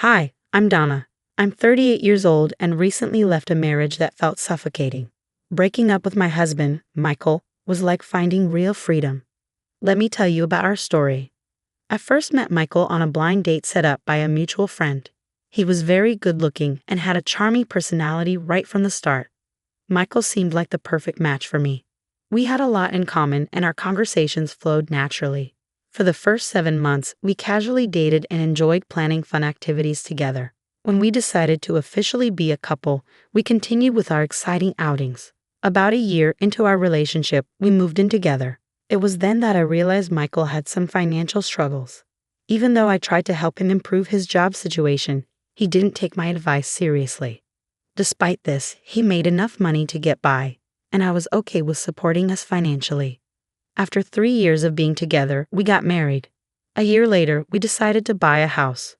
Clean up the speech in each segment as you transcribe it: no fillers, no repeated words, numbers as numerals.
Hi, I'm Donna. I'm 38 years old and recently left a marriage that felt suffocating. Breaking up with my husband, Michael, was like finding real freedom. Let me tell you about our story. I first met Michael on a blind date set up by a mutual friend. He was very good-looking and had a charming personality right from the start. Michael seemed like the perfect match for me. We had a lot in common and our conversations flowed naturally. For the first 7 months, we casually dated and enjoyed planning fun activities together. When we decided to officially be a couple, we continued with our exciting outings. About a year into our relationship, we moved in together. It was then that I realized Michael had some financial struggles. Even though I tried to help him improve his job situation, he didn't take my advice seriously. Despite this, he made enough money to get by, and I was okay with supporting us financially. After 3 years of being together, we got married. A year later, we decided to buy a house.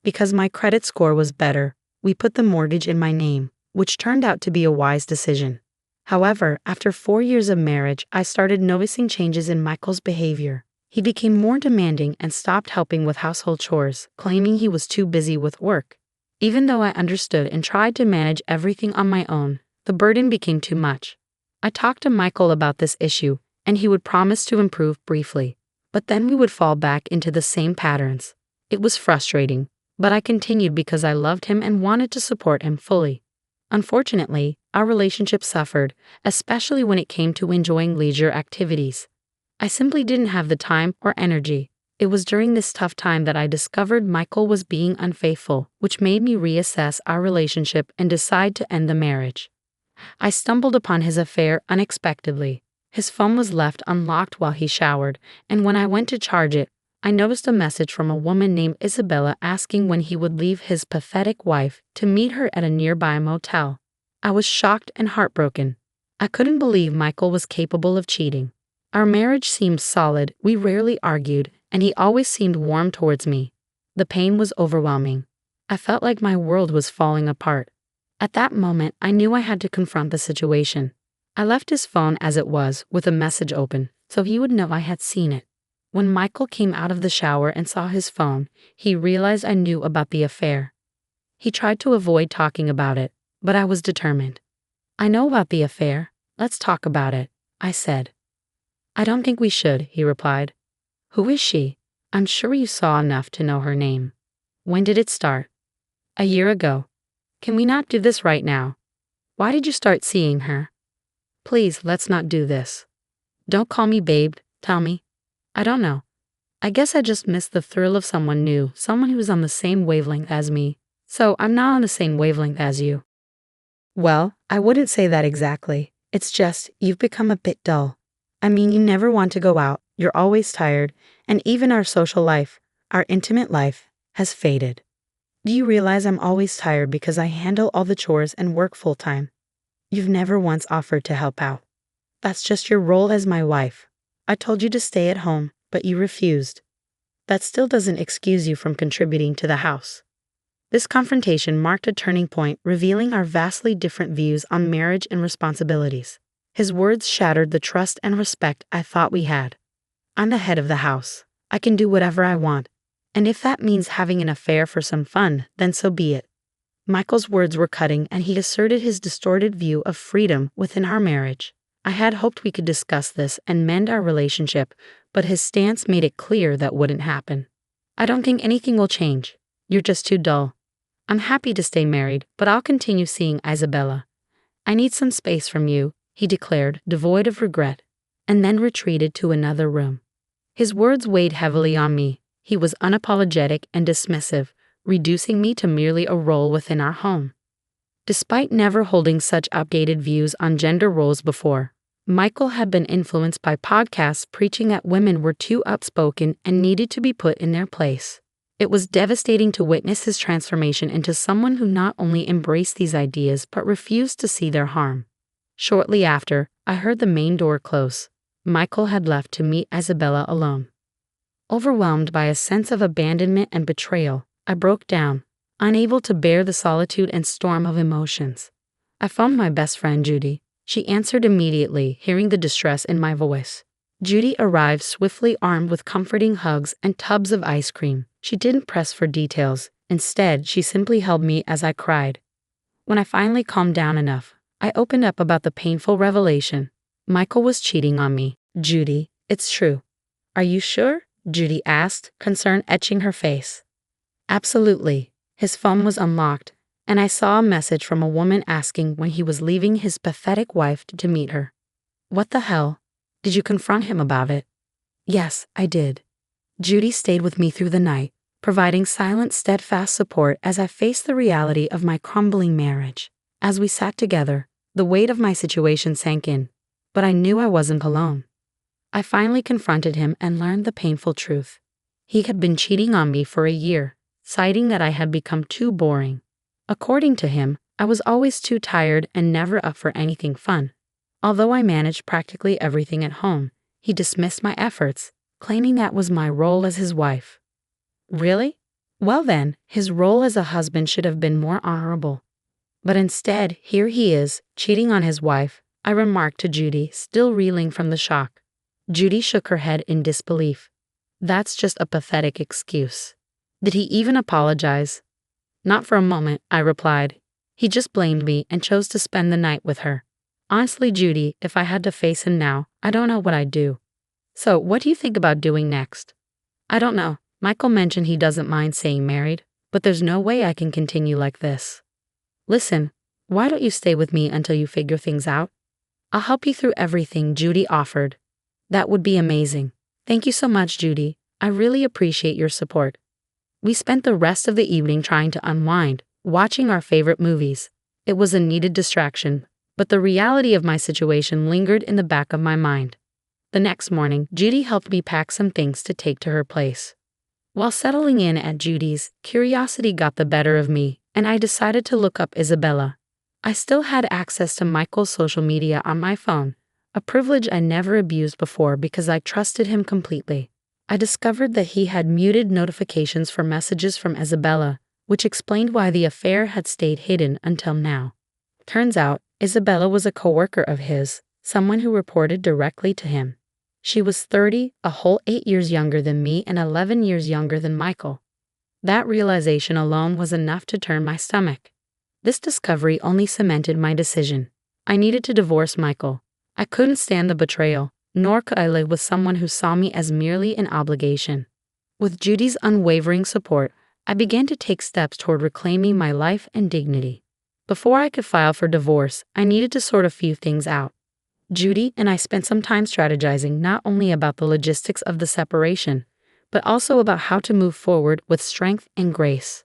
Because my credit score was better, we put the mortgage in my name, which turned out to be a wise decision. However, after 4 years of marriage, I started noticing changes in Michael's behavior. He became more demanding and stopped helping with household chores, claiming he was too busy with work. Even though I understood and tried to manage everything on my own, the burden became too much. I talked to Michael about this issue, and he would promise to improve briefly, but then we would fall back into the same patterns. It was frustrating, but I continued because I loved him and wanted to support him fully. Unfortunately, our relationship suffered, especially when it came to enjoying leisure activities. I simply didn't have the time or energy. It was during this tough time that I discovered Michael was being unfaithful, which made me reassess our relationship and decide to end the marriage. I stumbled upon his affair unexpectedly. His phone was left unlocked while he showered, and when I went to charge it, I noticed a message from a woman named Isabella asking when he would leave his pathetic wife to meet her at a nearby motel. I was shocked and heartbroken. I couldn't believe Michael was capable of cheating. Our marriage seemed solid, we rarely argued, and he always seemed warm towards me. The pain was overwhelming. I felt like my world was falling apart. At that moment, I knew I had to confront the situation. I left his phone as it was, with a message open, so he would know I had seen it. When Michael came out of the shower and saw his phone, he realized I knew about the affair. He tried to avoid talking about it, but I was determined. "I know about the affair. Let's talk about it," I said. "I don't think we should," he replied. "Who is she? I'm sure you saw enough to know her name." "When did it start?" "A year ago." "Can we not do this right now?" "Why did you start seeing her?" "Please, let's not do this." "Don't call me babe, tell me." "I don't know. I guess I just missed the thrill of someone new, someone who's on the same wavelength as me. So I'm not on the same wavelength as you." "Well, I wouldn't say that exactly. It's just, you've become a bit dull. I mean, you never want to go out, you're always tired, and even our social life, our intimate life, has faded. Do you realize I'm always tired because I handle all the chores and work full-time? You've never once offered to help out. That's just your role as my wife. I told you to stay at home, but you refused. That still doesn't excuse you from contributing to the house." This confrontation marked a turning point, revealing our vastly different views on marriage and responsibilities. His words shattered the trust and respect I thought we had. "I'm the head of the house. I can do whatever I want. And if that means having an affair for some fun, then so be it." Michael's words were cutting, and he asserted his distorted view of freedom within our marriage. I had hoped we could discuss this and mend our relationship, but his stance made it clear that wouldn't happen. "I don't think anything will change. You're just too dull. I'm happy to stay married, but I'll continue seeing Isabella. I need some space from you," he declared, devoid of regret, and then retreated to another room. His words weighed heavily on me. He was unapologetic and dismissive, reducing me to merely a role within our home. Despite never holding such outdated views on gender roles before, Michael had been influenced by podcasts preaching that women were too outspoken and needed to be put in their place. It was devastating to witness his transformation into someone who not only embraced these ideas but refused to see their harm. Shortly after, I heard the main door close. Michael had left to meet Isabella alone. Overwhelmed by a sense of abandonment and betrayal, I broke down, unable to bear the solitude and storm of emotions. I phoned my best friend Judy. She answered immediately, hearing the distress in my voice. Judy arrived swiftly, armed with comforting hugs and tubs of ice cream. She didn't press for details, Instead, she simply held me as I cried. When I finally calmed down enough, I opened up about the painful revelation. Michael was cheating on me. Judy, it's true. Are you sure? Judy asked, concern etching her face. Absolutely. His phone was unlocked, and I saw a message from a woman asking when he was leaving his pathetic wife to meet her. What the hell? Did you confront him about it? Yes, I did. Judy stayed with me through the night, providing silent, steadfast support as I faced the reality of my crumbling marriage. As we sat together, the weight of my situation sank in, but I knew I wasn't alone. I finally confronted him and learned the painful truth. He had been cheating on me for a year, citing that I had become too boring. According to him, I was always too tired and never up for anything fun. Although I managed practically everything at home, he dismissed my efforts, claiming that was my role as his wife. Really? Well then, his role as a husband should have been more honorable. But instead, here he is, cheating on his wife, I remarked to Judy, still reeling from the shock. Judy shook her head in disbelief. That's just a pathetic excuse. Did he even apologize? Not for a moment, I replied. He just blamed me and chose to spend the night with her. Honestly, Judy, if I had to face him now, I don't know what I'd do. So, what do you think about doing next? I don't know. Michael mentioned he doesn't mind staying married, but there's no way I can continue like this. Listen, why don't you stay with me until you figure things out? I'll help you through everything, Judy offered. That would be amazing. Thank you so much, Judy. I really appreciate your support. We spent the rest of the evening trying to unwind, watching our favorite movies. It was a needed distraction, but the reality of my situation lingered in the back of my mind. The next morning, Judy helped me pack some things to take to her place. While settling in at Judy's, curiosity got the better of me, and I decided to look up Isabella. I still had access to Michael's social media on my phone, a privilege I never abused before because I trusted him completely. I discovered that he had muted notifications for messages from Isabella, which explained why the affair had stayed hidden until now. Turns out, Isabella was a coworker of his, someone who reported directly to him. She was 30, a whole 8 years younger than me and 11 years younger than Michael. That realization alone was enough to turn my stomach. This discovery only cemented my decision. I needed to divorce Michael. I couldn't stand the betrayal, nor could I live with someone who saw me as merely an obligation. With Judy's unwavering support, I began to take steps toward reclaiming my life and dignity. Before I could file for divorce, I needed to sort a few things out. Judy and I spent some time strategizing not only about the logistics of the separation, but also about how to move forward with strength and grace.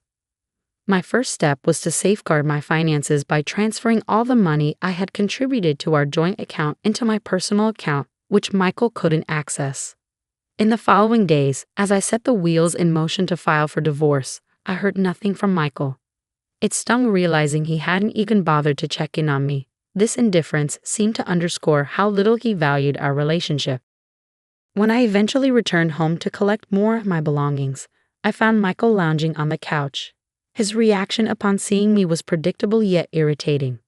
My first step was to safeguard my finances by transferring all the money I had contributed to our joint account into my personal account, which Michael couldn't access. In the following days, as I set the wheels in motion to file for divorce, I heard nothing from Michael. It stung realizing he hadn't even bothered to check in on me. This indifference seemed to underscore how little he valued our relationship. When I eventually returned home to collect more of my belongings, I found Michael lounging on the couch. His reaction upon seeing me was predictable yet irritating.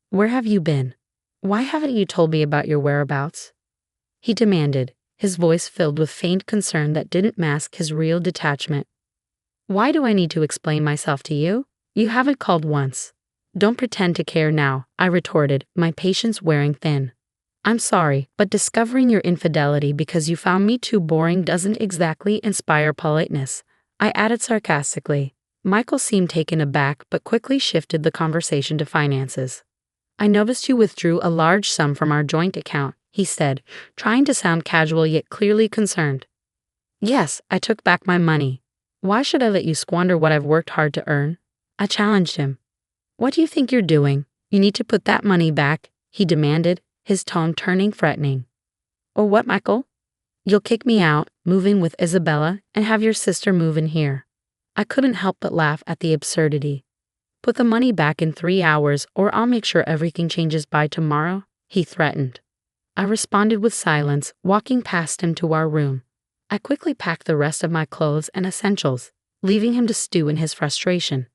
"Where have you been? Why haven't you told me about your whereabouts?" he demanded, his voice filled with faint concern that didn't mask his real detachment. "Why do I need to explain myself to you? You haven't called once." "Don't pretend to care now," I retorted, my patience wearing thin. "I'm sorry, but discovering your infidelity because you found me too boring doesn't exactly inspire politeness," I added sarcastically. Michael seemed taken aback but quickly shifted the conversation to finances. "I noticed you withdrew a large sum from our joint account," he said, trying to sound casual yet clearly concerned. "Yes, I took back my money. Why should I let you squander what I've worked hard to earn?" I challenged him. "What do you think you're doing? You need to put that money back," he demanded, his tone turning threatening. "Or what, Michael? You'll kick me out, move in with Isabella, and have your sister move in here." I couldn't help but laugh at the absurdity. "Put the money back in 3 hours or I'll make sure everything changes by tomorrow," he threatened. I responded with silence, walking past him to our room. I quickly packed the rest of my clothes and essentials, leaving him to stew in his frustration.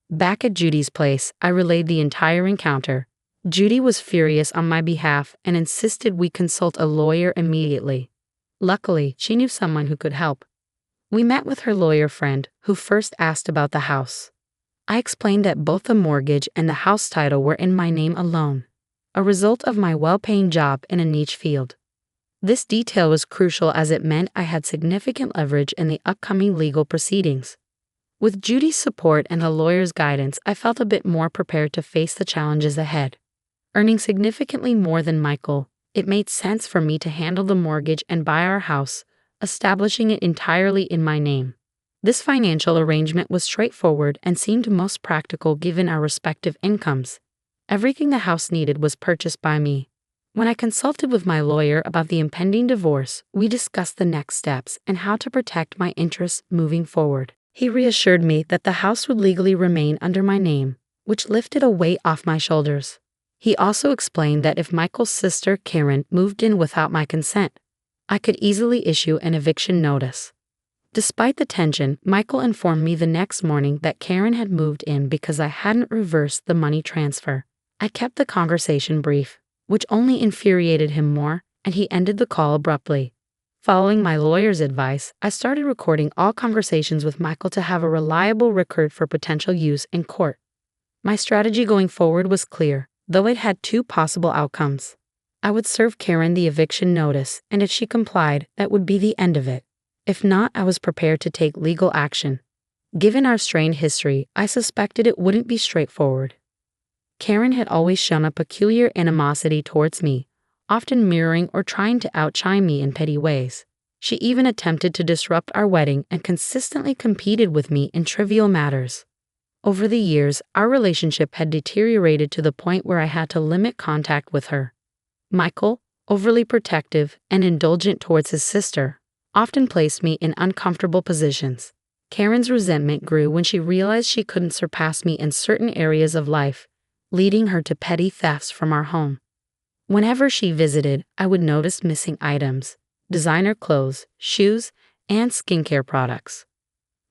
Back at Judy's place, I relayed the entire encounter. Judy was furious on my behalf and insisted we consult a lawyer immediately. Luckily, she knew someone who could help. We met with her lawyer friend, who first asked about the house. I explained that both the mortgage and the house title were in my name alone, a result of my well-paying job in a niche field. This detail was crucial as it meant I had significant leverage in the upcoming legal proceedings. With Judy's support and the lawyer's guidance, I felt a bit more prepared to face the challenges ahead. Earning significantly more than Michael, it made sense for me to handle the mortgage and buy our house, establishing it entirely in my name. This financial arrangement was straightforward and seemed most practical given our respective incomes. Everything the house needed was purchased by me. When I consulted with my lawyer about the impending divorce, we discussed the next steps and how to protect my interests moving forward. He reassured me that the house would legally remain under my name, which lifted a weight off my shoulders. He also explained that if Michael's sister, Karen, moved in without my consent, I could easily issue an eviction notice. Despite the tension, Michael informed me the next morning that Karen had moved in because I hadn't reversed the money transfer. I kept the conversation brief, which only infuriated him more, and he ended the call abruptly. Following my lawyer's advice, I started recording all conversations with Michael to have a reliable record for potential use in court. My strategy going forward was clear, though it had two possible outcomes. I would serve Karen the eviction notice, and if she complied, that would be the end of it. If not, I was prepared to take legal action. Given our strained history, I suspected it wouldn't be straightforward. Karen had always shown a peculiar animosity towards me, often mirroring or trying to outshine me in petty ways. She even attempted to disrupt our wedding and consistently competed with me in trivial matters. Over the years, our relationship had deteriorated to the point where I had to limit contact with her. Michael, overly protective and indulgent towards his sister, often placed me in uncomfortable positions. Karen's resentment grew when she realized she couldn't surpass me in certain areas of life, leading her to petty thefts from our home. Whenever she visited, I would notice missing items, designer clothes, shoes, and skincare products.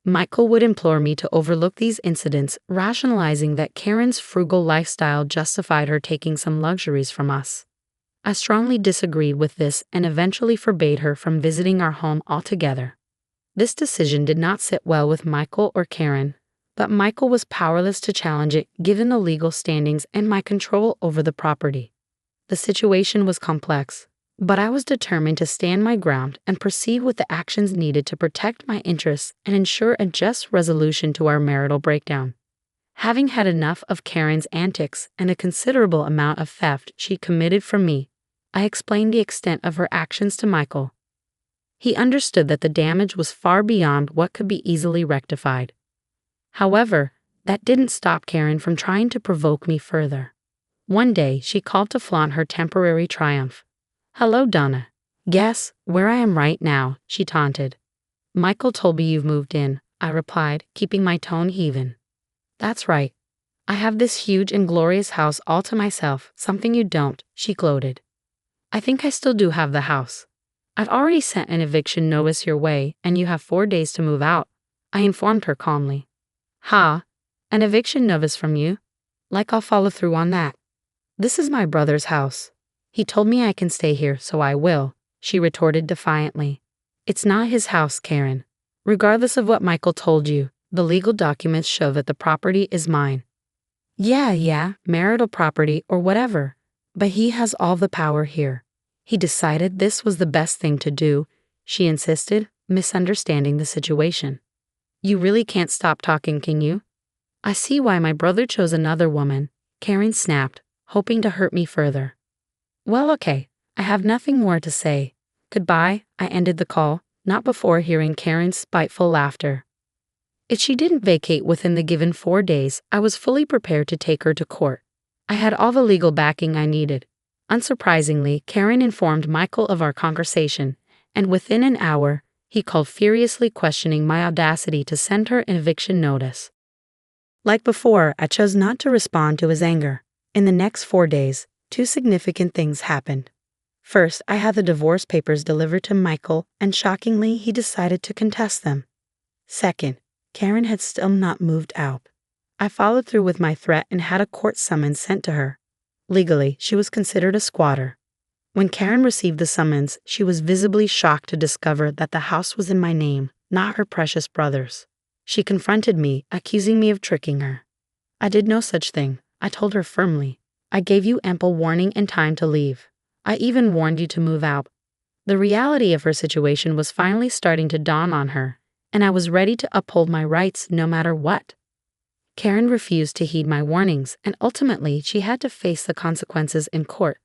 Michael would implore me to overlook these incidents, rationalizing that Karen's frugal lifestyle justified her taking some luxuries from us. I strongly disagreed with this and eventually forbade her from visiting our home altogether. This decision did not sit well with Michael or Karen, but Michael was powerless to challenge it given the legal standings and my control over the property. The situation was complex, but I was determined to stand my ground and proceed with the actions needed to protect my interests and ensure a just resolution to our marital breakdown. Having had enough of Karen's antics and a considerable amount of theft she committed from me, I explained the extent of her actions to Michael. He understood that the damage was far beyond what could be easily rectified. However, that didn't stop Karen from trying to provoke me further. One day, she called to flaunt her temporary triumph. "Hello, Donna. Guess where I am right now," she taunted. "Michael told me you've moved in," I replied, keeping my tone even. "That's right. I have this huge and glorious house all to myself, something you don't," she gloated. "I think I still do have the house. I've already sent an eviction notice your way, and you have 4 days to move out," I informed her calmly. "Ha, an eviction notice from you? Like I'll follow through on that. This is my brother's house. He told me I can stay here, so I will," she retorted defiantly. "It's not his house, Karen. Regardless of what Michael told you, the legal documents show that the property is mine." Yeah, marital property or whatever, but he has all the power here. He decided this was the best thing to do, she insisted, misunderstanding the situation. "You really can't stop talking, can you? I see why my brother chose another woman," Karen snapped, hoping to hurt me further. "Well, okay, I have nothing more to say. Goodbye," I ended the call, not before hearing Karen's spiteful laughter. If she didn't vacate within the given 4 days, I was fully prepared to take her to court. I had all the legal backing I needed. Unsurprisingly, Karen informed Michael of our conversation, and within an hour, he called furiously questioning my audacity to send her an eviction notice. Like before, I chose not to respond to his anger. In the next 4 days, 2 significant things happened. First, I had the divorce papers delivered to Michael, and shockingly, he decided to contest them. Second, Karen had still not moved out. I followed through with my threat and had a court summons sent to her. Legally, she was considered a squatter. When Karen received the summons, she was visibly shocked to discover that the house was in my name, not her precious brothers. She confronted me, accusing me of tricking her. I did no such thing, I told her firmly. I gave you ample warning and time to leave. I even warned you to move out. The reality of her situation was finally starting to dawn on her, and I was ready to uphold my rights no matter what. Karen refused to heed my warnings, and ultimately she had to face the consequences in court.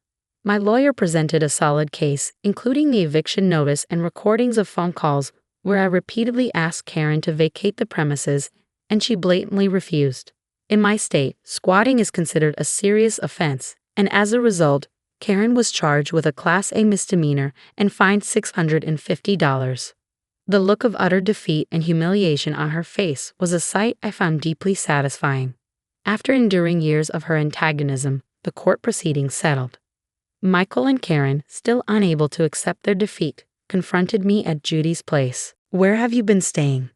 My lawyer presented a solid case, including the eviction notice and recordings of phone calls where I repeatedly asked Karen to vacate the premises, and she blatantly refused. In my state, squatting is considered a serious offense, and as a result, Karen was charged with a Class A misdemeanor and fined $650. The look of utter defeat and humiliation on her face was a sight I found deeply satisfying. After enduring years of her antagonism, the court proceedings settled. Michael and Karen, still unable to accept their defeat, confronted me at Judy's place. "Where have you been staying?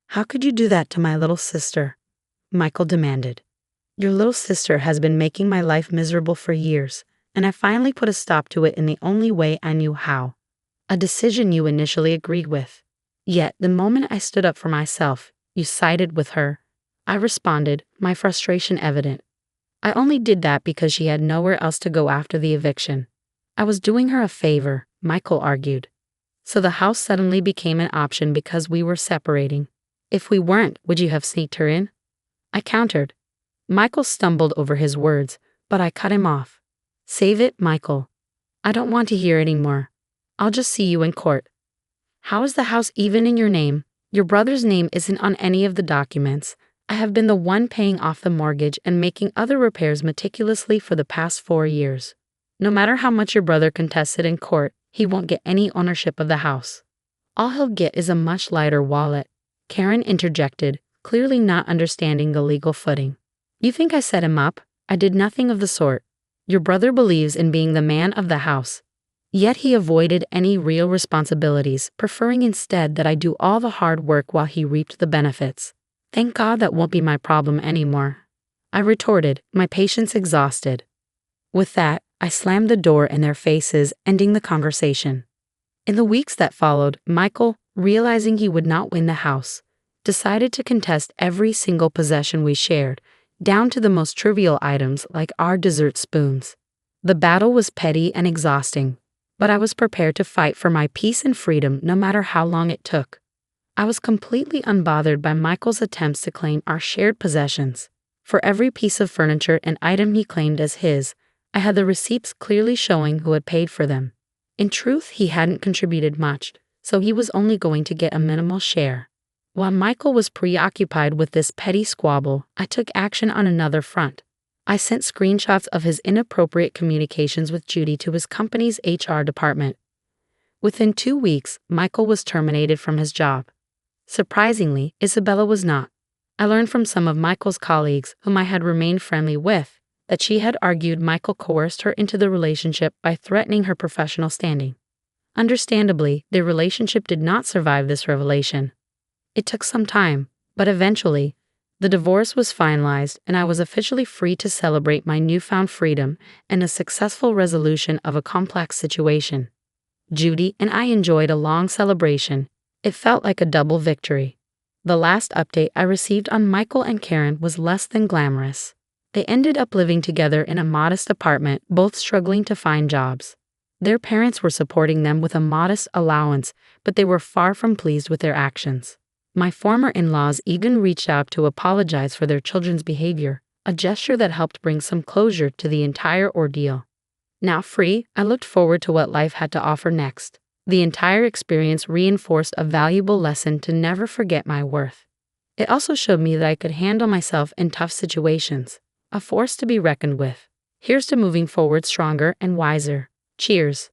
How could you do that to my little sister?" Michael demanded. "Your little sister has been making my life miserable for years, and I finally put a stop to it in the only way I knew how. A decision you initially agreed with. Yet, the moment I stood up for myself, you sided with her." I responded, my frustration evident. I only did that because she had nowhere else to go after the eviction. I was doing her a favor, Michael argued. So the house suddenly became an option because we were separating. If we weren't, would you have sneaked her in? I countered. Michael stumbled over his words, but I cut him off. "Save it, Michael. I don't want to hear any more. I'll just see you in court." "How is the house even in your name? Your brother's name isn't on any of the documents. I have been the one paying off the mortgage and making other repairs meticulously for the past 4 years. No matter how much your brother contests it in court, he won't get any ownership of the house. All he'll get is a much lighter wallet," Karen interjected, clearly not understanding the legal footing. "You think I set him up? I did nothing of the sort. Your brother believes in being the man of the house. Yet he avoided any real responsibilities, preferring instead that I do all the hard work while he reaped the benefits. Thank God that won't be my problem anymore," I retorted, my patience exhausted. With that, I slammed the door in their faces, ending the conversation. In the weeks that followed, Michael, realizing he would not win the house, decided to contest every single possession we shared, down to the most trivial items like our dessert spoons. The battle was petty and exhausting, but I was prepared to fight for my peace and freedom no matter how long it took. I was completely unbothered by Michael's attempts to claim our shared possessions. For every piece of furniture and item he claimed as his, I had the receipts clearly showing who had paid for them. In truth, he hadn't contributed much, so he was only going to get a minimal share. While Michael was preoccupied with this petty squabble, I took action on another front. I sent screenshots of his inappropriate communications with Judy to his company's HR department. Within 2 weeks, Michael was terminated from his job. Surprisingly, Isabella was not. I learned from some of Michael's colleagues, whom I had remained friendly with, that she had argued Michael coerced her into the relationship by threatening her professional standing. Understandably, their relationship did not survive this revelation. It took some time, but eventually, the divorce was finalized and I was officially free to celebrate my newfound freedom and a successful resolution of a complex situation. Judy and I enjoyed a long celebration. It felt like a double victory. The last update I received on Michael and Karen was less than glamorous. They ended up living together in a modest apartment, both struggling to find jobs. Their parents were supporting them with a modest allowance, but they were far from pleased with their actions. My former in-laws even reached out to apologize for their children's behavior, a gesture that helped bring some closure to the entire ordeal. Now free, I looked forward to what life had to offer next. The entire experience reinforced a valuable lesson to never forget my worth. It also showed me that I could handle myself in tough situations, a force to be reckoned with. Here's to moving forward stronger and wiser. Cheers.